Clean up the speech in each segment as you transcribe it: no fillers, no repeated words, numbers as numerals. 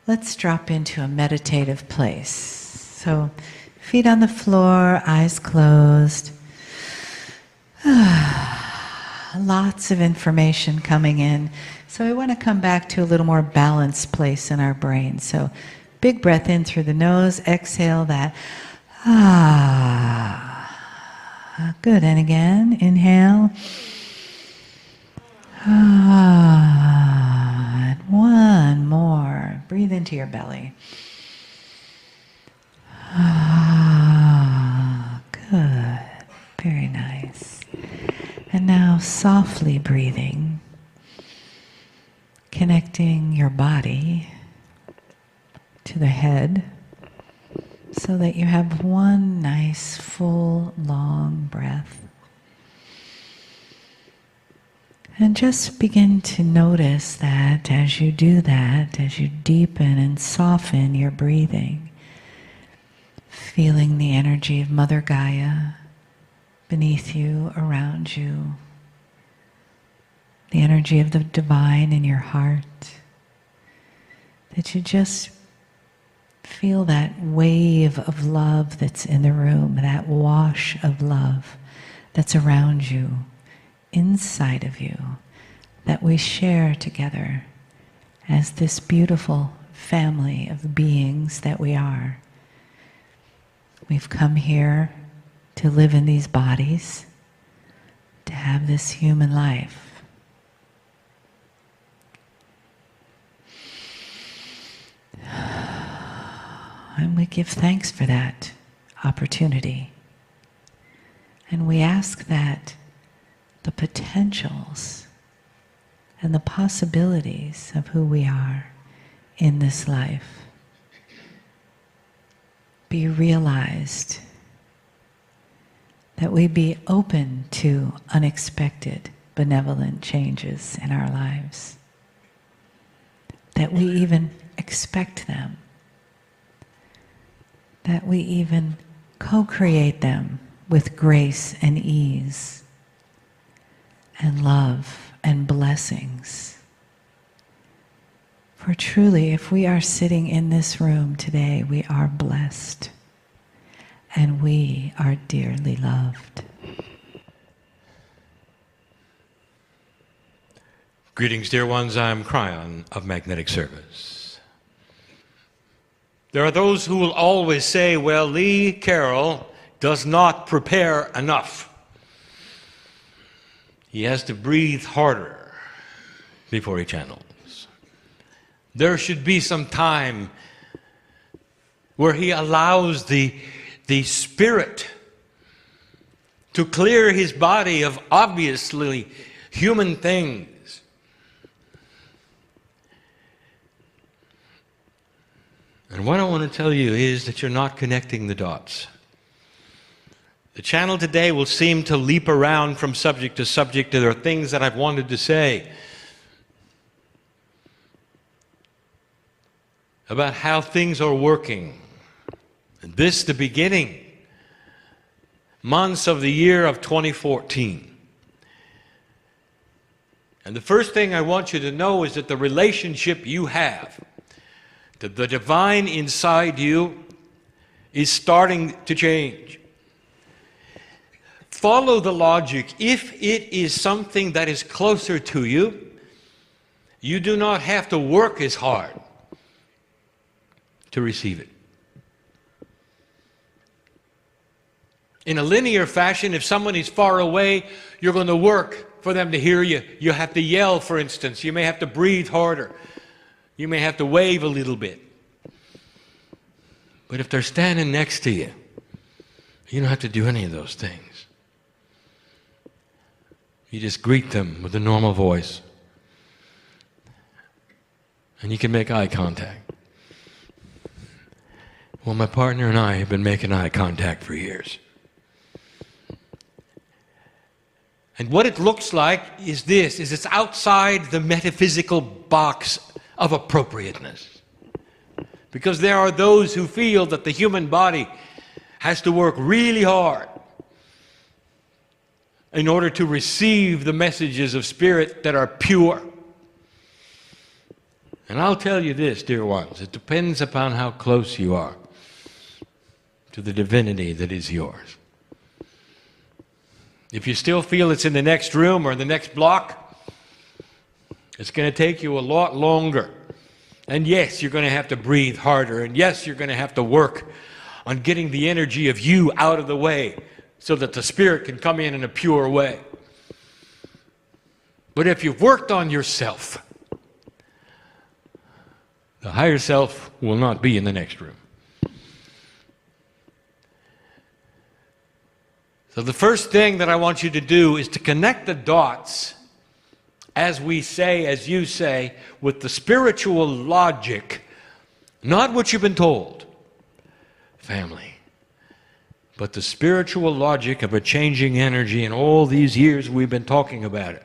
let's drop into a meditative place. So, feet on the floor, eyes closed. Lots of information coming in. So we want to come back to a little more balanced place in our brain. So big breath in through the nose, exhale that. Good, and again, inhale. And one more. Breathe into your belly. Good, very nice. And now softly breathing, connecting your body to the head so that you have one nice, full, long breath. And just begin to notice that as you do that, as you deepen and soften your breathing, feeling the energy of Mother Gaia beneath you, around you, the energy of the divine in your heart, that you just feel that wave of love that's in the room, that wash of love that's around you, inside of you, that we share together as this beautiful family of beings that we are. We've come here to live in these bodies, to have this human life. And we give thanks for that opportunity. And we ask that the potentials and the possibilities of who we are in this life be realized, that we be open to unexpected, benevolent changes in our lives, that we even expect them, that we even co-create them with grace and ease and love and blessings. For truly, if we are sitting in this room today, we are blessed and we are dearly loved. Greetings, dear ones. I'm Kryon of Magnetic Service. There are those who will always say, well, Lee Carroll does not prepare enough. He has to breathe harder before he channels. There should be some time where he allows the spirit to clear his body of obviously human things. And what I want to tell you is that you're not connecting the dots. The channel today will seem to leap around from subject to subject. There are things that I've wanted to say about how things are working. And this, the beginning months of the year of 2014. And the first thing I want you to know is that the relationship you have to the divine inside you is starting to change. Follow the logic. If it is something that is closer to you, you do not have to work as hard to receive it. In a linear fashion, if someone is far away, you're going to work for them to hear you. You have to yell, for instance. You may have to breathe harder. You may have to wave a little bit. But if they're standing next to you, you don't have to do any of those things. You just greet them with a normal voice. And you can make eye contact. Well, my partner and I have been making eye contact for years. And what it looks like is this, is it's outside the metaphysical box of appropriateness. Because there are those who feel that the human body has to work really hard in order to receive the messages of spirit that are pure. And I'll tell you this, dear ones, it depends upon how close you are to the divinity that is yours. If you still feel it's in the next room or the next block, it's going to take you a lot longer. And yes, you're going to have to breathe harder. And yes, you're going to have to work on getting the energy of you out of the way so that the Spirit can come in a pure way. But if you've worked on yourself, the higher self will not be in the next room. So the first thing that I want you to do is to connect the dots, as we say, as you say, with the spiritual logic, not what you've been told, family, but the spiritual logic of a changing energy in all these years we've been talking about it.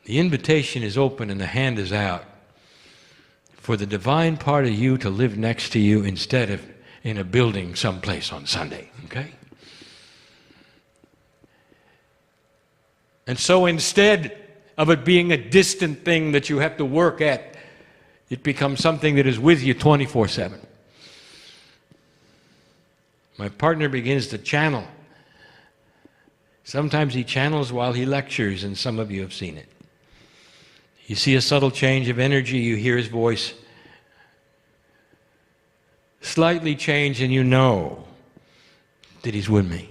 The invitation is open and the hand is out for the divine part of you to live next to you instead of in a building someplace on Sunday, okay? And so instead of it being a distant thing that you have to work at, it becomes something that is with you 24/7. My partner begins to channel. Sometimes he channels while he lectures, and some of you have seen it. You see a subtle change of energy, you hear his voice slightly change, and you know that he's with me.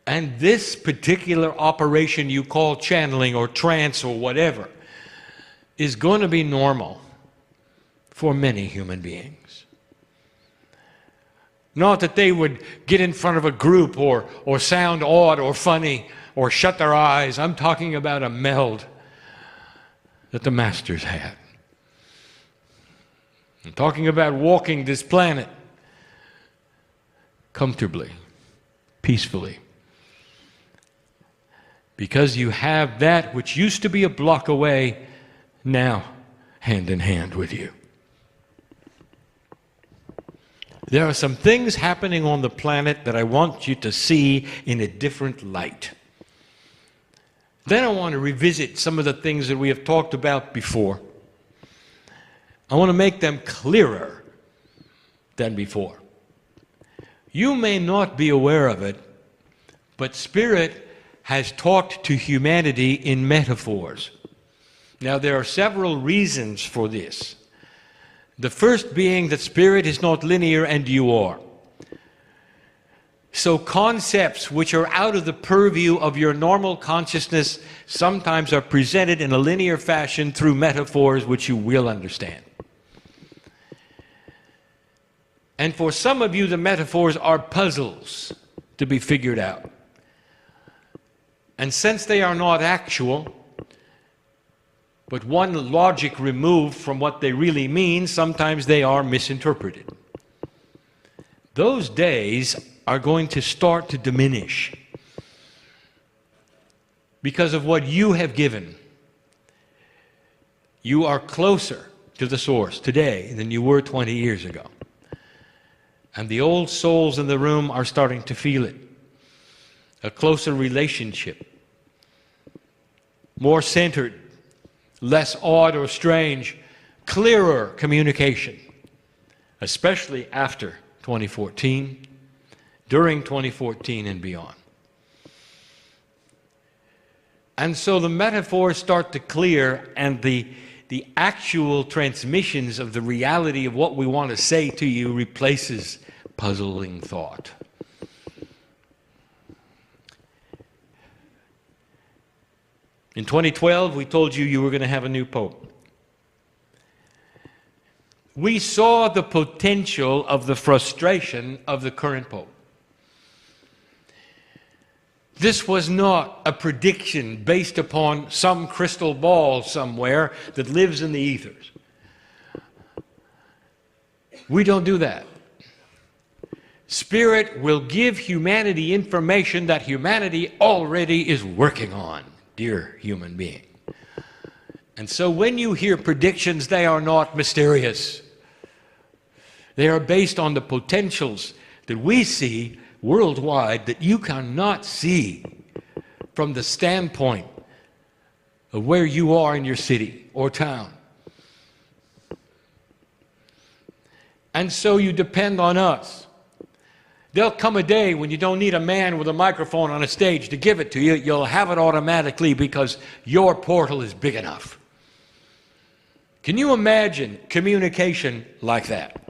And this particular operation you call channeling or trance or whatever is going to be normal for many human beings. Not that they would get in front of a group or sound odd or funny or shut their eyes. I'm talking about a meld that the masters had. I'm talking about walking this planet comfortably, peacefully. Because you have that which used to be a block away, now hand in hand with you. There are some things happening on the planet that I want you to see in a different light. Then I want to revisit some of the things that we have talked about before. I want to make them clearer than before. You may not be aware of it, but Spirit has talked to humanity in metaphors. Now, there are several reasons for this. The first being that Spirit is not linear and you are. So concepts which are out of the purview of your normal consciousness sometimes are presented in a linear fashion through metaphors which you will understand. And for some of you, the metaphors are puzzles to be figured out. And since they are not actual, but one logic removed from what they really mean, sometimes they are misinterpreted. Those days are going to start to diminish because of what you have given. You are closer to the source today than you were 20 years ago. And the old souls in the room are starting to feel it. A closer relationship. More centered, less odd or strange, clearer communication, especially after 2014, during 2014 and beyond. And so the metaphors start to clear, and the actual transmissions of the reality of what we want to say to you replaces puzzling thought. In 2012, we told you you were going to have a new pope. We saw the potential of the frustration of the current pope. This was not a prediction based upon some crystal ball somewhere that lives in the ethers. We don't do that. Spirit will give humanity information that humanity already is working on. Dear human being. And so when you hear predictions, they are not mysterious. They are based on the potentials that we see worldwide that you cannot see from the standpoint of where you are in your city or town. And so you depend on us. There'll come a day when you don't need a man with a microphone on a stage to give it to you. You'll have it automatically because your portal is big enough. Can you imagine communication like that?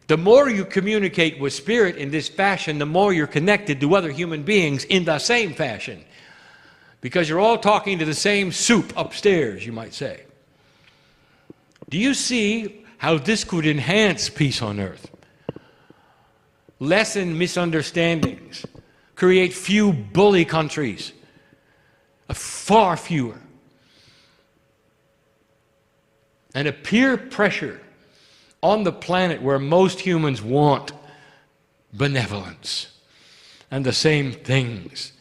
The more you communicate with spirit in this fashion, the more you're connected to other human beings in the same fashion. Because you're all talking to the same soup upstairs, you might say. Do you see how this could enhance peace on earth? Lessen misunderstandings, create few bully countries, far fewer, and a peer pressure on the planet where most humans want benevolence and the same things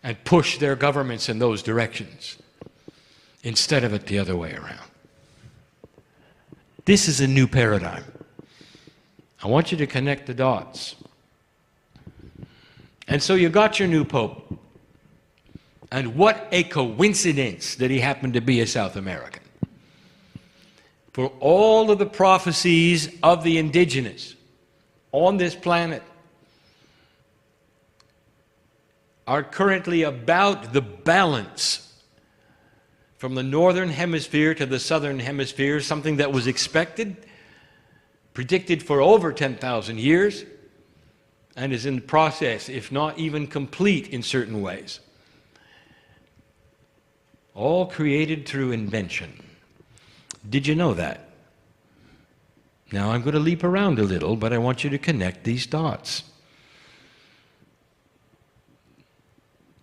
and push their governments in those directions instead of it the other way around. This is a new paradigm. I want you to connect the dots. And so you got your new Pope. And what a coincidence that he happened to be a South American. For all of the prophecies of the indigenous on this planet are currently about the balance from the northern hemisphere to the southern hemisphere, something that was expected, predicted for over 10,000 years, and is in the process, if not even complete in certain ways. All created through invention. Did you know that? Now I'm going to leap around a little, but I want you to connect these dots.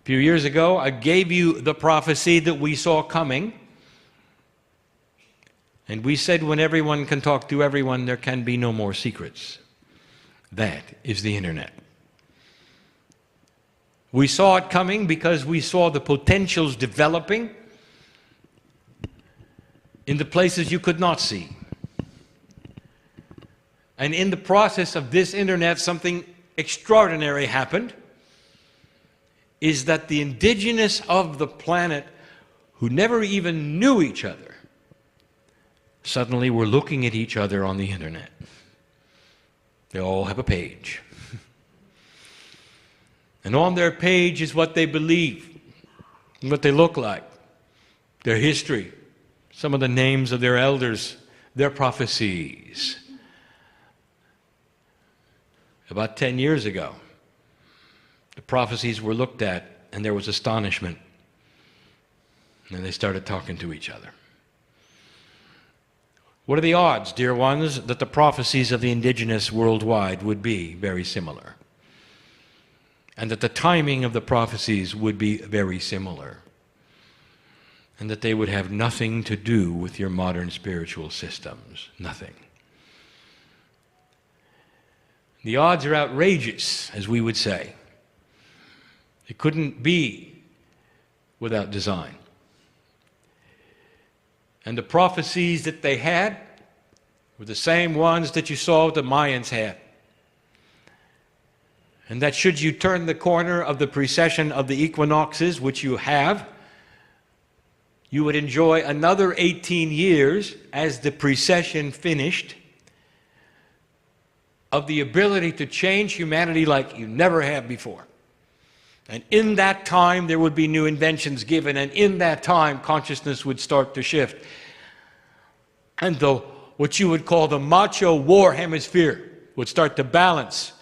A few years ago, I gave you the prophecy that we saw coming. And we said when everyone can talk to everyone, there can be no more secrets. That is the internet. We saw it coming because we saw the potentials developing in the places you could not see. And in the process of this internet, something extraordinary happened, is that the indigenous of the planet, who never even knew each other, suddenly were looking at each other on the internet. They all have a page. And on their page is what they believe, what they look like, their history, some of the names of their elders, their prophecies. About 10 years ago, the prophecies were looked at and there was astonishment. And they started talking to each other. What are the odds, dear ones, that the prophecies of the indigenous worldwide would be very similar? And that the timing of the prophecies would be very similar? And that they would have nothing to do with your modern spiritual systems. Nothing. The odds are outrageous, as we would say. It couldn't be without design. And the prophecies that they had were the same ones that you saw the Mayans had. And that should you turn the corner of the precession of the equinoxes, which you have, you would enjoy another 18 years as the precession finished of the ability to change humanity like you never have before. And in that time, there would be new inventions given, and in that time, consciousness would start to shift. And what you would call the macho war hemisphere would start to balance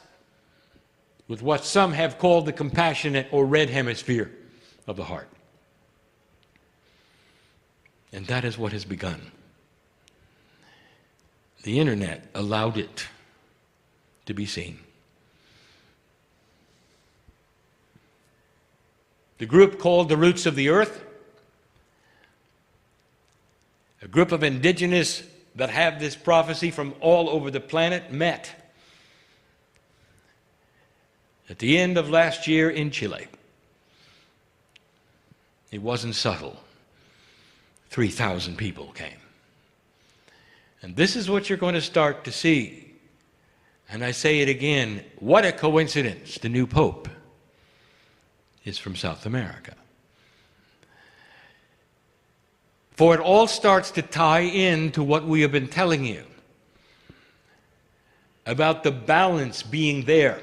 with what some have called the compassionate or red hemisphere of the heart. And that is what has begun. The internet allowed it to be seen. The group called the Roots of the Earth, a group of indigenous that have this prophecy from all over the planet, met at the end of last year in Chile. It wasn't subtle. 3,000 people came. And this is what you're going to start to see. And I say it again, what a coincidence. The new Pope is from South America. For it all starts to tie in to what we have been telling you about the balance being there.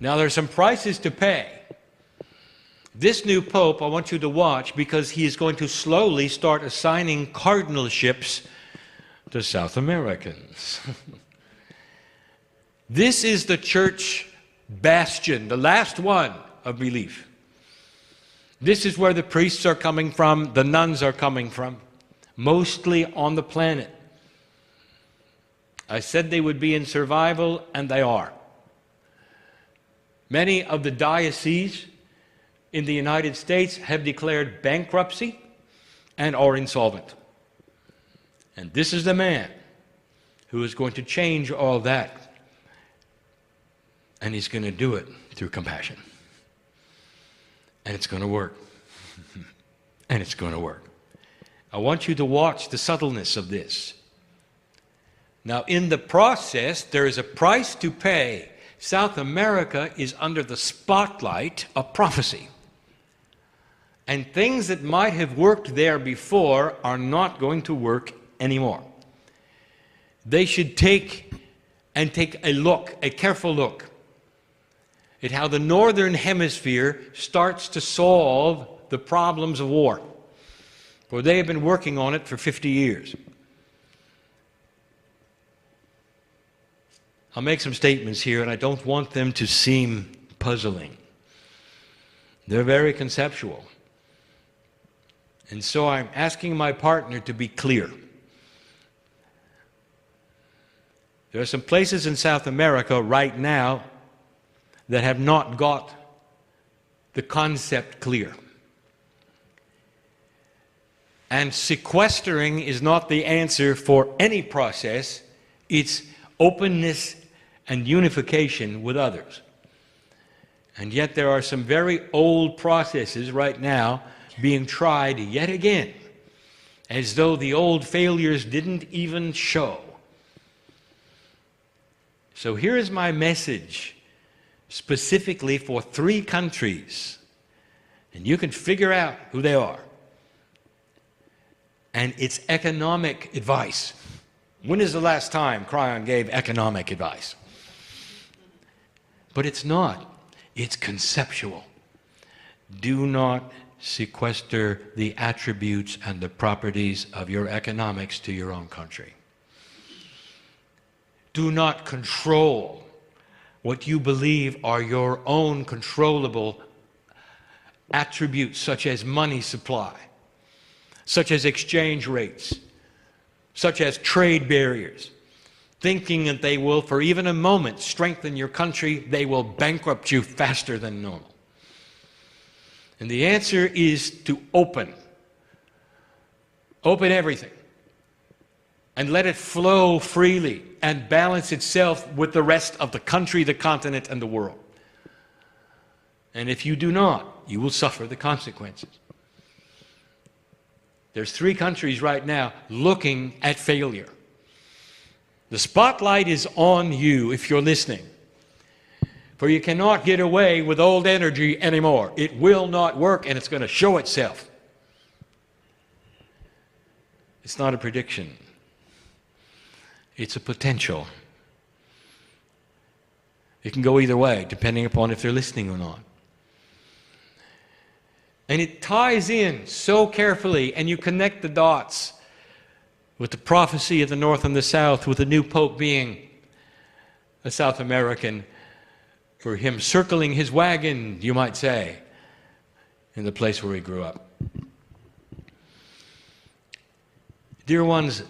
Now, there's some prices to pay. This new pope, I want you to watch, because he is going to slowly start assigning cardinalships to South Americans. This is the church bastion, the last one of belief. This is where the priests are coming from, the nuns are coming from, mostly on the planet. I said they would be in survival, and they are. Many of the dioceses in the United States have declared bankruptcy and are insolvent. And this is the man who is going to change all that. And he's going to do it through compassion. And it's going to work. And it's going to work. I want you to watch the subtleness of this. Now, in the process, there is a price to pay. South America is under the spotlight of prophecy. And things that might have worked there before are not going to work anymore. They should take a look, a careful look, at how the Northern Hemisphere starts to solve the problems of war. For they have been working on it for 50 years. I'll make some statements here, and I don't want them to seem puzzling. They're very conceptual. And so I'm asking my partner to be clear. There are some places in South America right now that have not got the concept clear. And sequestering is not the answer for any process. It's openness and unification with others. And yet there are some very old processes right now being tried yet again, as though the old failures didn't even show. So here is my message, specifically for 3 countries, and you can figure out who they are. And it's economic advice. When is the last time Kryon gave economic advice? But it's not. It's conceptual. Do not sequester the attributes and the properties of your economics to your own country. Do not control what you believe are your own controllable attributes, such as money supply, such as exchange rates, such as trade barriers, thinking that they will, for even a moment, strengthen your country. They will bankrupt you faster than normal. And the answer is to open everything and let it flow freely and balance itself with the rest of the country, the continent, and the world. And if you do not, you will suffer the consequences. There's 3 countries right now looking at failure. The spotlight is on you if you're listening. For you cannot get away with old energy anymore. It will not work, and it's going to show itself. It's not a prediction. It's a potential. It can go either way, depending upon if they're listening or not. And it ties in so carefully, and you connect the dots with the prophecy of the North and the South, with the new Pope being a South American, for him circling his wagon, you might say, in the place where he grew up. Dear ones,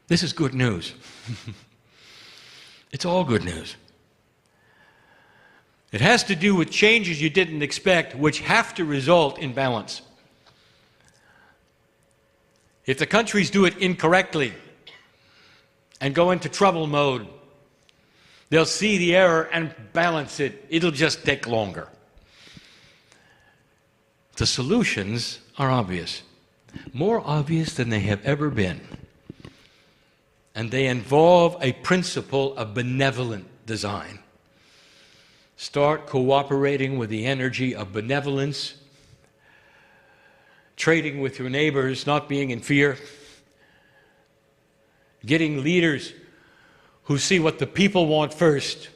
this is good news. It's all good news. It has to do with changes you didn't expect, which have to result in balance. If the countries do it incorrectly and go into trouble mode, they'll see the error and balance it. It'll just take longer. The solutions are obvious, more obvious than they have ever been. And they involve a principle of benevolent design. Start cooperating with the energy of benevolence, trading with your neighbors, not being in fear, getting leaders who see what the people want first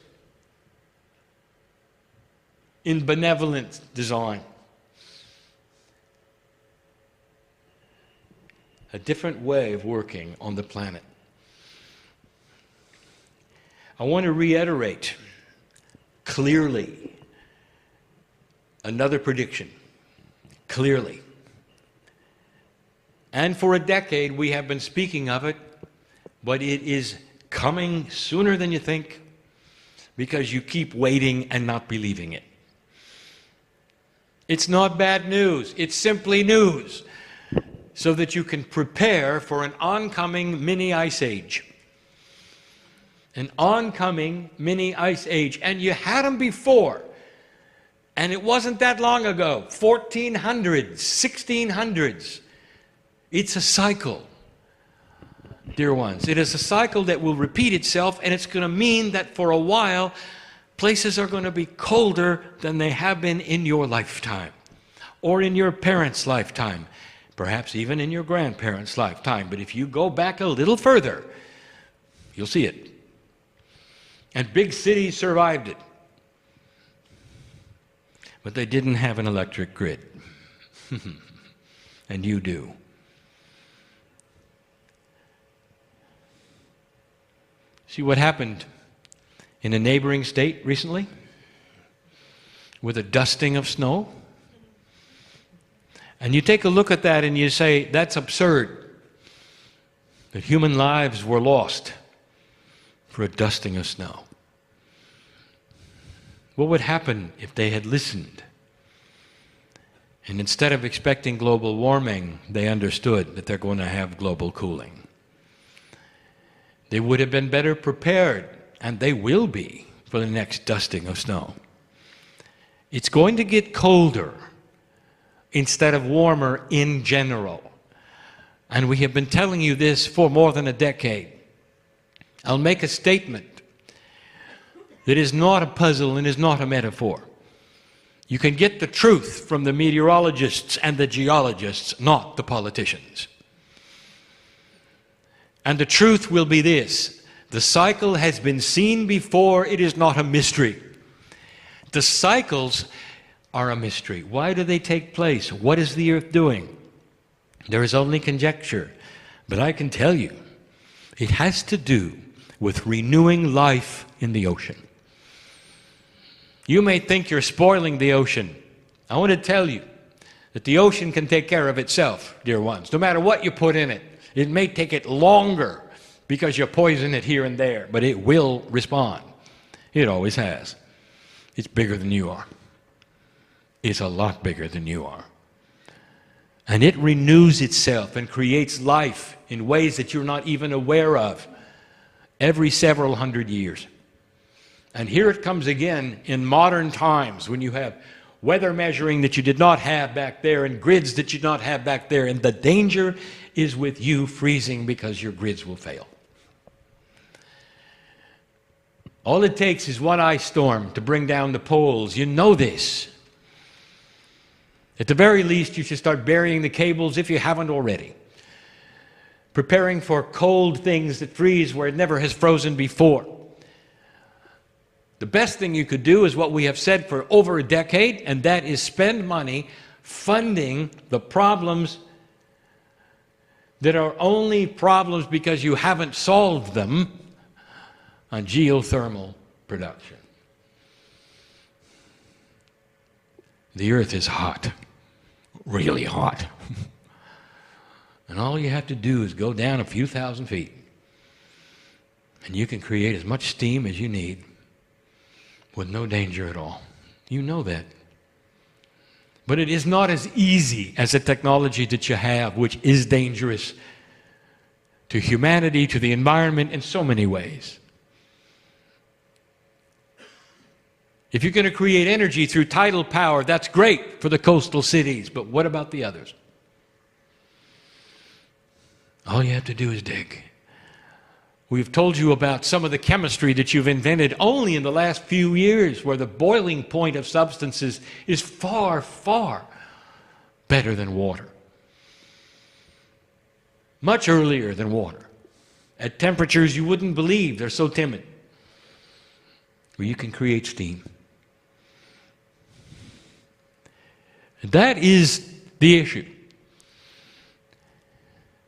in benevolent design. A different way of working on the planet. I want to reiterate clearly another prediction. Clearly. And for a decade we have been speaking of it, but it is coming sooner than you think because you keep waiting and not believing it. It's not bad news, it's simply news, so that you can prepare for an oncoming mini ice age. An oncoming mini ice age. And you had them before. And it wasn't that long ago. 1400s, 1600s. It's a cycle, dear ones. It is a cycle that will repeat itself, and it's going to mean that for a while, places are going to be colder than they have been in your lifetime, or in your parents' lifetime, perhaps even in your grandparents' lifetime. But if you go back a little further, you'll see it. And big cities survived it. But they didn't have an electric grid. And you do. See what happened in a neighboring state recently with a dusting of snow? And you take a look at that and you say, that's absurd. That human lives were lost for a dusting of snow. What would happen if they had listened? And instead of expecting global warming, they understood that they're going to have global cooling. They would have been better prepared, and they will be, for the next dusting of snow. It's going to get colder instead of warmer in general. And we have been telling you this for more than a decade. I'll make a statement that is not a puzzle and is not a metaphor. You can get the truth from the meteorologists and the geologists, not the politicians. And the truth will be this: the cycle has been seen before, it is not a mystery. The cycles are a mystery. Why do they take place? What is the earth doing? There is only conjecture, but I can tell you, it has to do with renewing life in the ocean. You may think you're spoiling the ocean. I want to tell you that the ocean can take care of itself, dear ones, no matter what you put in it. It may take it longer because you poison it here and there, but it will respond. It always has. It's bigger than you are. It's a lot bigger than you are. And it renews itself and creates life in ways that you're not even aware of every several hundred years. And here it comes again in modern times when you have weather measuring that you did not have back there and grids that you did not have back there. And the danger is with you freezing because your grids will fail. All it takes is one ice storm to bring down the poles. You know this. At the very least, you should start burying the cables if you haven't already. Preparing for cold things that freeze where it never has frozen before. The best thing you could do is what we have said for over a decade, and that is spend money funding the problems that are only problems because you haven't solved them on geothermal production. The earth is hot, really hot. And all you have to do is go down a few thousand feet, and you can create as much steam as you need with no danger at all. You know that. But it is not as easy as the technology that you have, which is dangerous to humanity, to the environment, in so many ways. If you're going to create energy through tidal power, that's great for the coastal cities, but what about the others? All you have to do is dig. We've told you about some of the chemistry that you've invented only in the last few years, where the boiling point of substances is far, far better than water. Much earlier than water. At temperatures you wouldn't believe, they're so timid. Where you can create steam. That is the issue.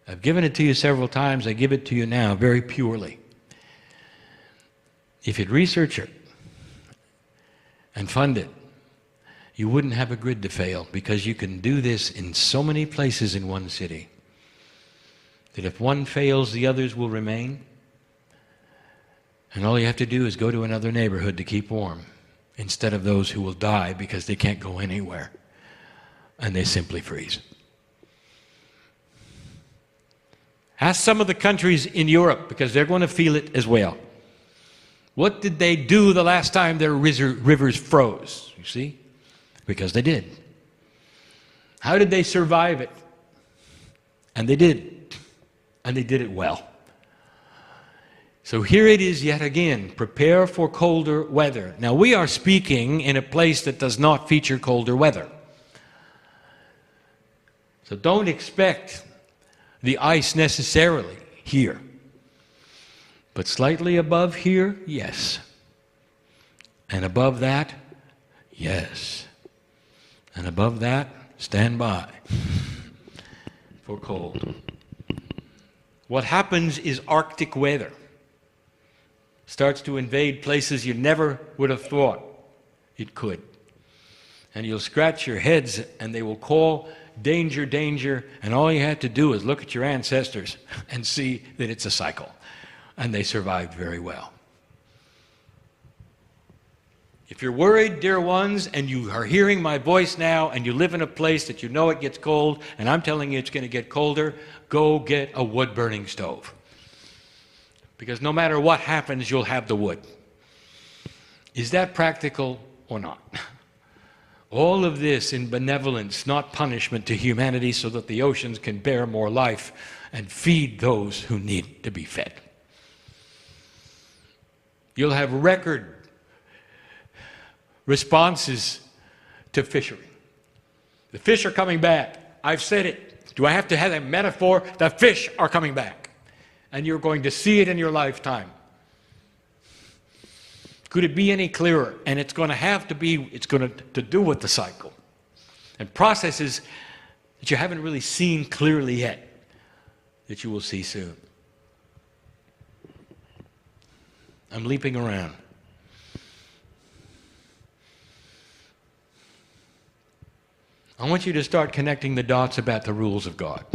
I've given it to you several times. I give it to you now very purely. If you'd research it and fund it, you wouldn't have a grid to fail, because you can do this in so many places in one city that if one fails, the others will remain. And all you have to do is go to another neighborhood to keep warm, instead of those who will die because they can't go anywhere and they simply freeze. Ask some of the countries in Europe, because they're going to feel it as well. What did they do the last time their rivers froze? You see? Because they did. How did they survive it? And they did. And they did it well. So here it is yet again. Prepare for colder weather. Now, we are speaking in a place that does not feature colder weather. So don't expect the ice necessarily here. But slightly above here, yes. And above that, yes. And above that, stand by for cold. What happens is Arctic weather starts to invade places you never would have thought it could. And you'll scratch your heads and they will call danger, danger, and all you have to do is look at your ancestors and see that it's a cycle. And they survived very well. If you're worried, dear ones, and you are hearing my voice now, and you live in a place that you know it gets cold, and I'm telling you it's going to get colder, go get a wood-burning stove. Because no matter what happens, you'll have the wood. Is that practical or not? All of this in benevolence, not punishment to humanity, so that the oceans can bear more life and feed those who need to be fed. You'll have record responses to fishery. The fish are coming back. I've said it. Do I have to have a metaphor? The fish are coming back. And you're going to see it in your lifetime. Could it be any clearer? And it's going to have to be, it's going to do with the cycle. And processes that you haven't really seen clearly yet, that you will see soon. I'm leaping around. I want you to start connecting the dots about the rules of God.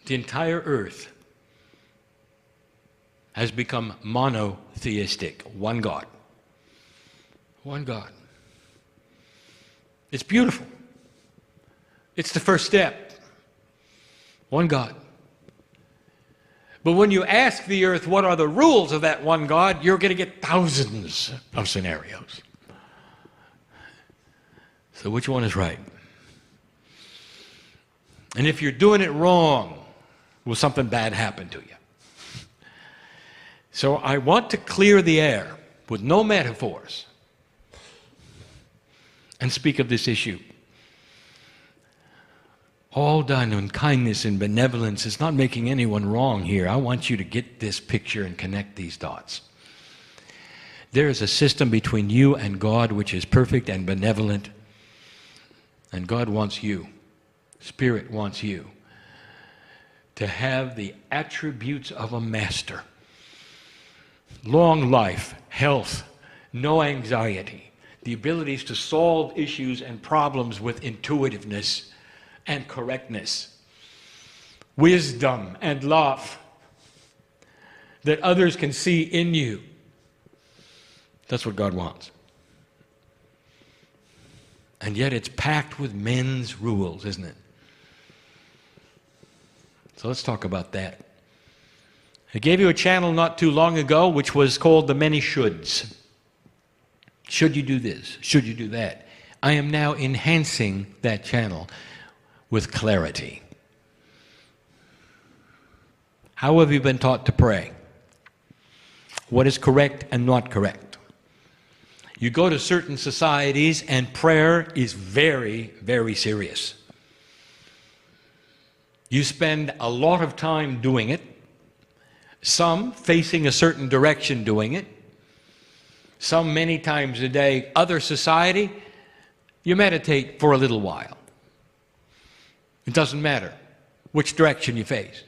The entire earth has become monotheistic. One God. One God. It's beautiful. It's the first step. One God. But when you ask the earth what are the rules of that one God, you're going to get thousands of scenarios. So which one is right? And if you're doing it wrong, will something bad happen to you? So I want to clear the air with no metaphors and speak of this issue. All done in kindness and benevolence. It's not making anyone wrong here. I want you to get this picture and connect these dots. There is a system between you and God which is perfect and benevolent. And God wants you, Spirit wants you, to have the attributes of a master. Long life, health, no anxiety, the abilities to solve issues and problems with intuitiveness and correctness, wisdom and love that others can see in you. That's what God wants. And yet it's packed with men's rules, isn't it? So let's talk about that. I gave you a channel not too long ago which was called The Many Shoulds. Should you do this? Should you do that? I am now enhancing that channel with clarity. How have you been taught to pray? What is correct and not correct? You go to certain societies and prayer is very, very serious. You spend a lot of time doing it, some facing a certain direction doing it, some many times a day. Other society, you meditate for a little while. It doesn't matter which direction you face.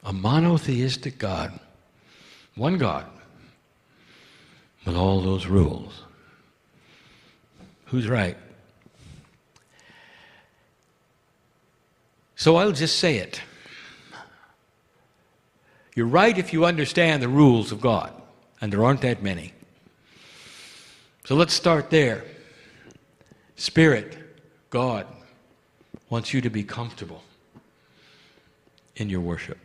A monotheistic God, one God, with all those rules. Who's right? So I'll just say it. You're right if you understand the rules of God, and there aren't that many. So let's start there. Spirit, God, wants you to be comfortable in your worship.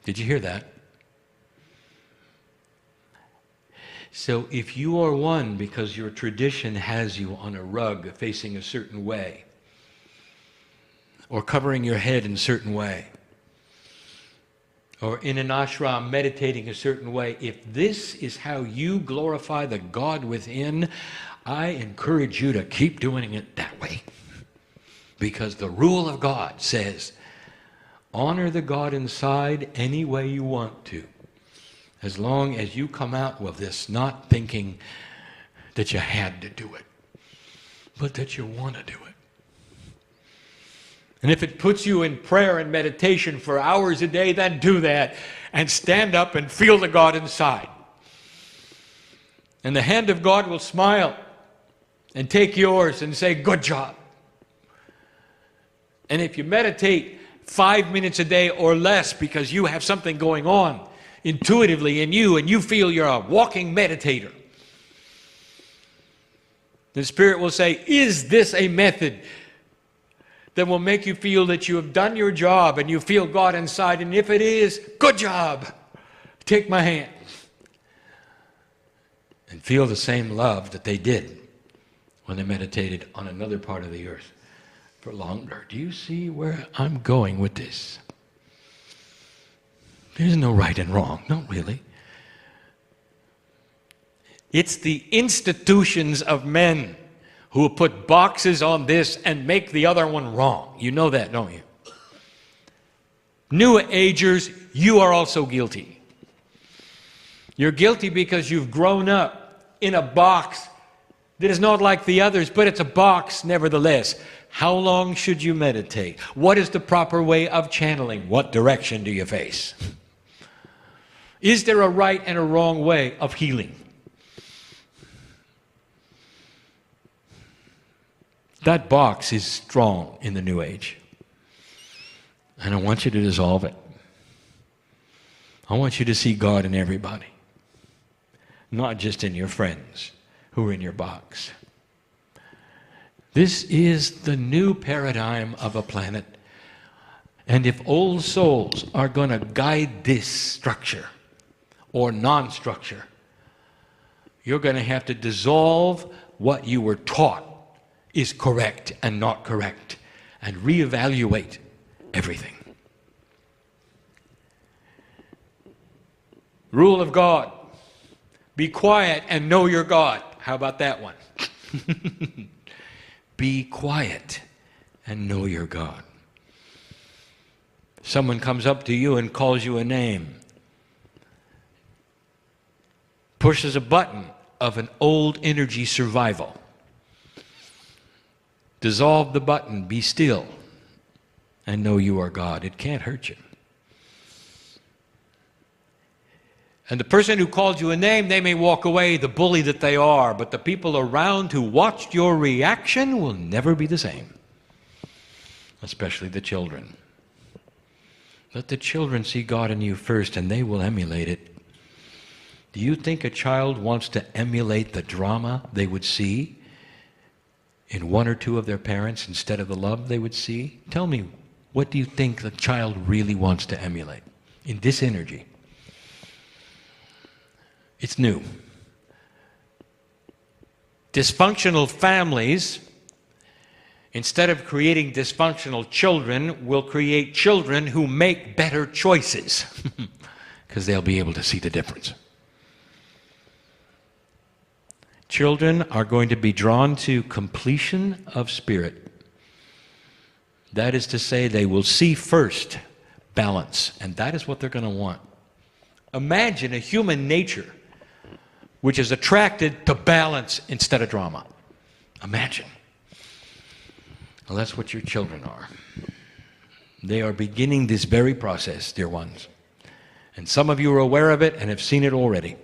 Did you hear that? So if you are one because your tradition has you on a rug facing a certain way, or covering your head in a certain way, or in an ashram meditating a certain way, if this is how you glorify the God within, I encourage you to keep doing it that way. Because the rule of God says, honor the God inside any way you want to, as long as you come out with this not thinking that you had to do it, but that you want to do it. And if it puts you in prayer and meditation for hours a day, then do that and stand up and feel the God inside. And the hand of God will smile and take yours and say, good job. And if you meditate 5 minutes a day or less because you have something going on intuitively in you and you feel you're a walking meditator, the Spirit will say, is this a method that will make you feel that you have done your job and you feel God inside? And if it is, good job. Take my hand. And feel the same love that they did when they meditated on another part of the earth for longer. Do you see where I'm going with this? There's no right and wrong. Not really. It's the institutions of men who will put boxes on this and make the other one wrong. You know that, don't you? New Agers, you are also guilty. You're guilty because you've grown up in a box that is not like the others, but it's a box nevertheless. How long should you meditate? What is the proper way of channeling? What direction do you face? Is there a right and a wrong way of healing? That box is strong in the New Age. And I want you to dissolve it. I want you to see God in everybody. Not just in your friends who are in your box. This is the new paradigm of a planet. And if old souls are going to guide this structure or non-structure, you're going to have to dissolve what you were taught is correct and not correct, and reevaluate everything. Rule of God. Be quiet and know your God. How about that one? Be quiet and know your God. Someone comes up to you and calls you a name, pushes a button of an old energy survival. Dissolve the button, be still, and know you are God. It can't hurt you. And the person who called you a name, they may walk away, the bully that they are, but the people around who watched your reaction will never be the same, especially the children. Let the children see God in you first, and they will emulate it. Do you think a child wants to emulate the drama they would see in one or two of their parents instead of the love they would see? Tell me, what do you think the child really wants to emulate in this energy? It's new. Dysfunctional families instead of creating dysfunctional children, will create children who make better choices because they'll be able to see the difference. Children are going to be drawn to completion of spirit. That is to say, they will see first balance, and that is what they're going to want. Imagine a human nature which is attracted to balance instead of drama. Imagine. Well, that's what your children are. They are beginning this very process, dear ones. And some of you are aware of it and have seen it already.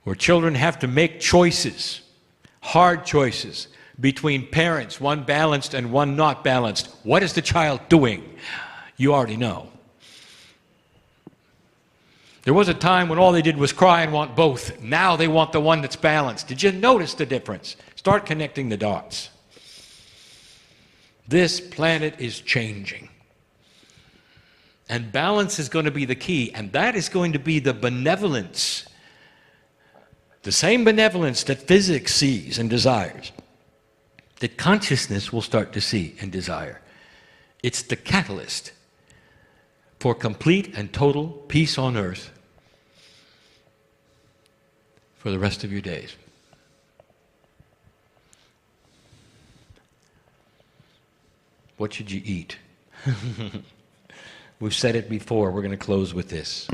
Where children have to make choices, hard choices, between parents, one balanced and one not balanced. What is the child doing? You already know. There was a time when all they did was cry and want both. Now they want the one that's balanced. Did you notice the difference? Start connecting the dots. This planet is changing. And balance is going to be the key. And that is going to be the benevolence. The same benevolence that physics sees and desires. That consciousness will start to see and desire. It's the catalyst for complete and total peace on earth for the rest of your days. What should you eat? We've said it before. We're going to close with this.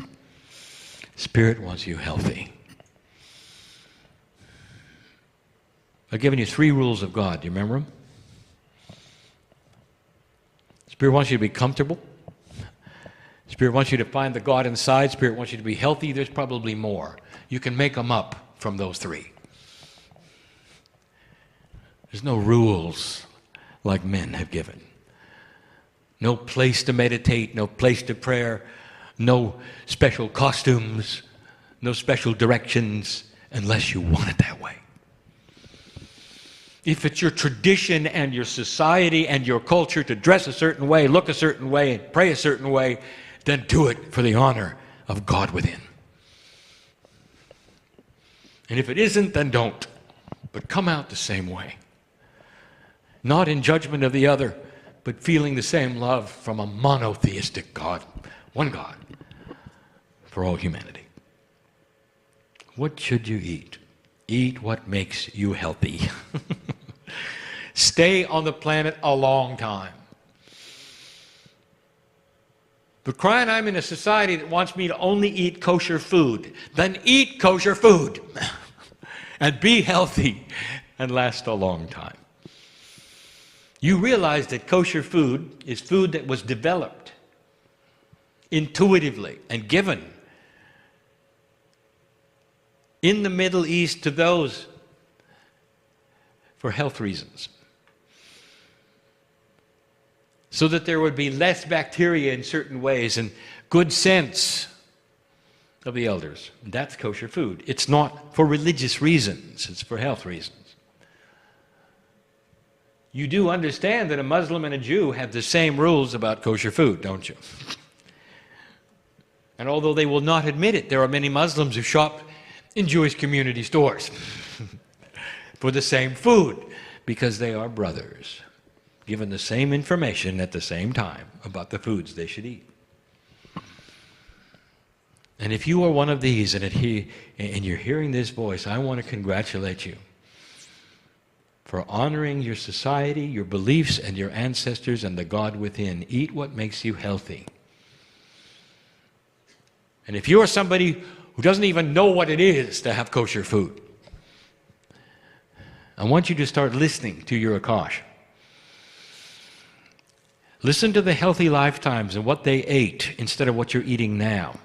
Spirit wants you healthy. I've given you 3 rules of God. Do you remember them? Spirit wants you to be comfortable. Spirit wants you to find the God inside. Spirit wants you to be healthy. There's probably more. You can make them up from those 3. There's no rules like men have given. No place to meditate, no place to prayer, no special costumes, no special directions, unless you want it that way. If it's your tradition and your society and your culture to dress a certain way, look a certain way, and pray a certain way, then do it for the honor of God within. And if it isn't, then don't. But come out the same way. Not in judgment of the other, but feeling the same love from a monotheistic God, one God, for all humanity. What should you eat? Eat what makes you healthy. Stay on the planet a long time. But Kryon, I'm in a society that wants me to only eat kosher food. Then eat kosher food. And be healthy and last a long time. You realize that kosher food is food that was developed intuitively and given in the Middle East to those for health reasons. So that there would be less bacteria in certain ways and good sense of the elders. That's kosher food. It's not for religious reasons, it's for health reasons. You do understand that a Muslim and a Jew have the same rules about kosher food, don't you? And although they will not admit it, there are many Muslims who shop in Jewish community stores for the same food because they are brothers, given the same information at the same time about the foods they should eat. And if you are one of these and you're hearing this voice, I want to congratulate you for honoring your society, your beliefs, and your ancestors and the God within. Eat what makes you healthy. And if you are somebody who doesn't even know what it is to have kosher food, I want you to start listening to your Akash. Listen to the healthy lifetimes and what they ate instead of what you're eating now.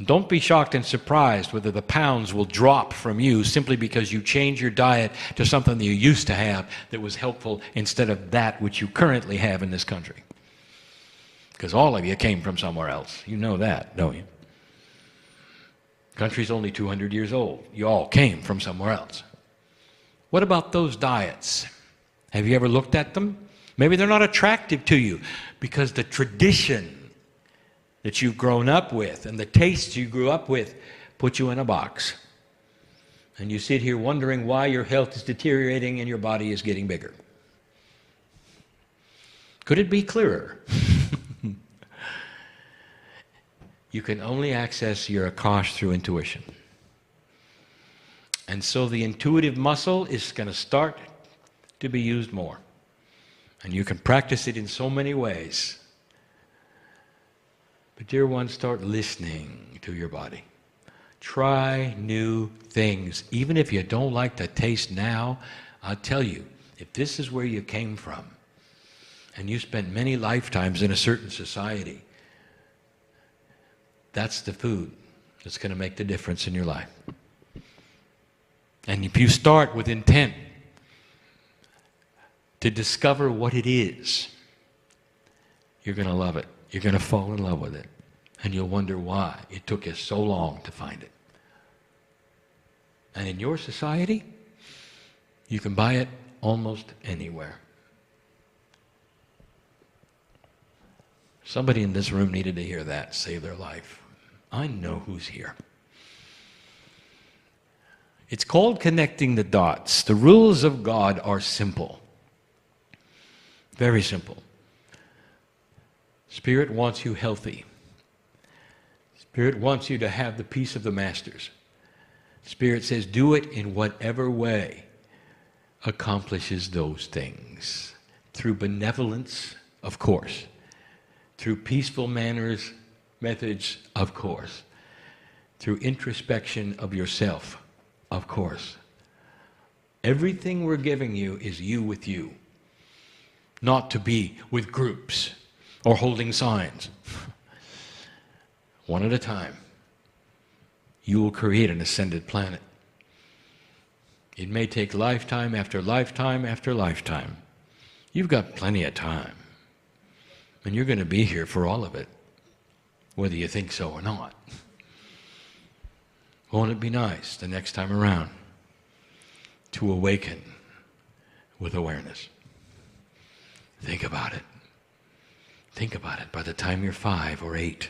Don't be shocked and surprised whether the pounds will drop from you simply because you change your diet to something that you used to have that was helpful instead of that which you currently have in this country. Because all of you came from somewhere else. You know that, don't you? The country's only 200 years old. You all came from somewhere else. What about those diets? Have you ever looked at them? Maybe they're not attractive to you because the tradition that you've grown up with and the tastes you grew up with put you in a box. And you sit here wondering why your health is deteriorating and your body is getting bigger. Could it be clearer? You can only access your Akash through intuition. And so the intuitive muscle is going to start to be used more. And you can practice it in so many ways. But dear ones, start listening to your body. Try new things. Even if you don't like the taste now, I'll tell you, if this is where you came from, and you spent many lifetimes in a certain society, that's the food that's going to make the difference in your life. And if you start with intent to discover what it is, you're going to love it. You're going to fall in love with it. And you'll wonder why it took you so long to find it. And in your society, you can buy it almost anywhere. Somebody in this room needed to hear that, save their life. I know who's here. It's called connecting the dots. The rules of God are simple. Very simple. Spirit wants you healthy. Spirit wants you to have the peace of the masters. Spirit says, do it in whatever way accomplishes those things. Through benevolence, of course. Through peaceful manners, methods, of course. Through introspection of yourself, of course. Everything we're giving you is you with you. Not to be with groups or holding signs. One at a time. You will create an ascended planet. It may take lifetime after lifetime after lifetime. You've got plenty of time. And you're going to be here for all of it, whether you think so or not. Won't it be nice the next time around to awaken with awareness? Think about it. Think about it by the time you're 5 or 8,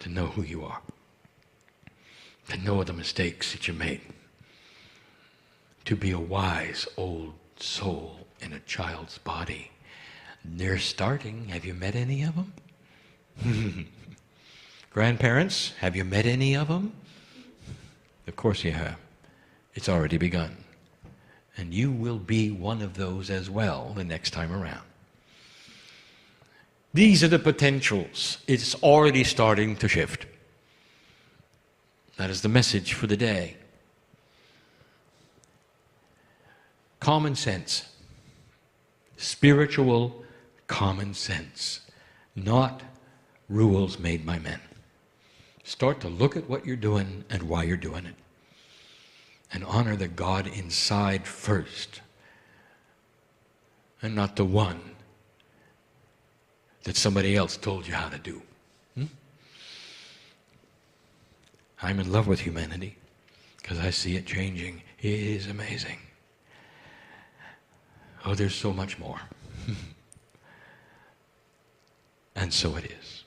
to know who you are, to know the mistakes that you made, to be a wise old soul in a child's body. They're starting. Have you met any of them? Grandparents, have you met any of them? Of course you have. It's already begun. And you will be one of those as well the next time around. These are the potentials. It's already starting to shift. That is the message for the day. Common sense. Spiritual common sense. Not rules made by men. Start to look at what you're doing and why you're doing it. And honor the God inside first. And not the one that somebody else told you how to do. I'm in love with humanity because I see it changing. It is amazing. Oh, there's so much more. And so it is.